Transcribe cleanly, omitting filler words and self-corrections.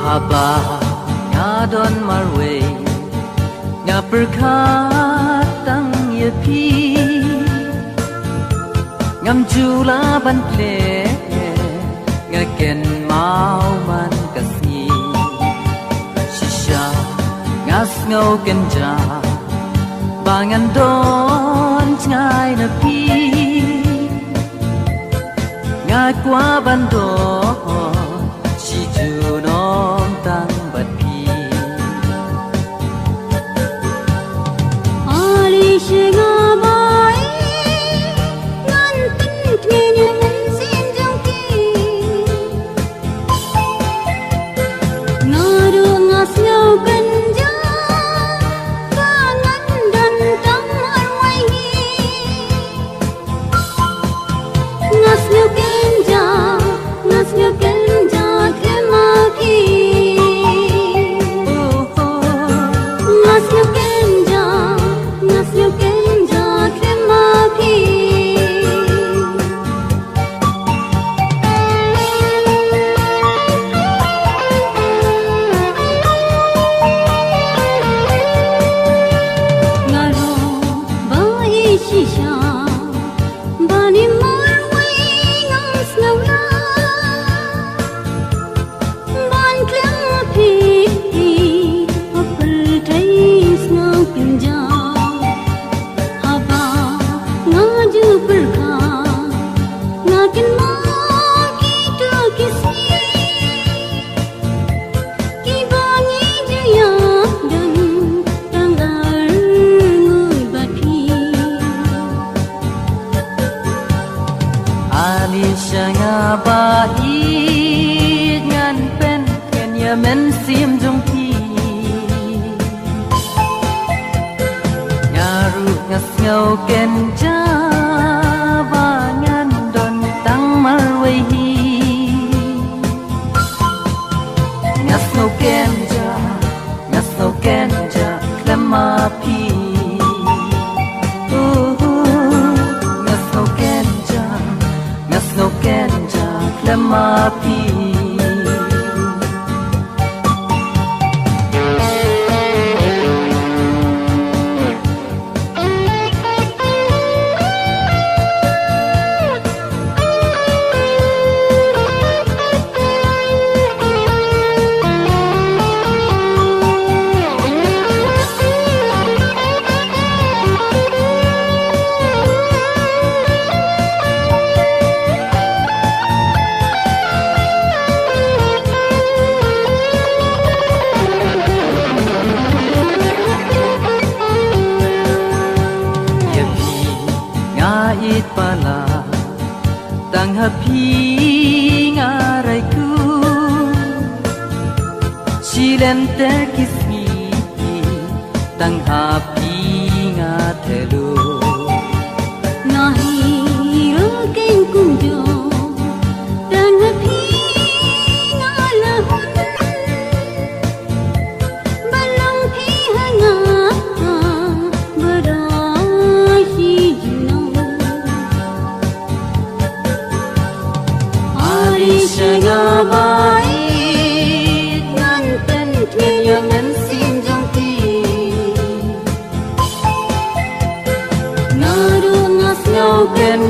Aba nga don marwe nga perkatang ye pi ngam jula ban ple nga ken mau man kasni shisha nga sngo ken ja bangan don ngai na pi nga kwa ban do shi ju nom tang bat pi ali she nga bai ngan tin thne nyan sin jong ki nga ru nga snow kan ja ba ngan dan tang ar wai hi nga snow kan ja nga snow kan ja ke ma ki nga snow kan ja nga snow kan ja ke ma ki nga ro ba hi shi sha ba ni mar wai nga snow la ban klem phi apal thai snow kan ja haba nga ju par kha nga kin ma ki to kisi ki ba ni ju ya dan tang ar ngui ba phi ali shanga ba i ngan pen ken ya men sim jong pi ngaru ngas ngau ken ja ba ngan don tang mar wei hi ngas ngau ken ja klama pi ngas ngau ken ja klama pi it pala tang happy nga rai ku silen ter kismi tang happy nga thelu nahi ro ken kum jo tang happy nga la hun balong phi ha nga bara hi ju shanga bai ngan pen thne ya men sim jong ti nga ru nga snow ken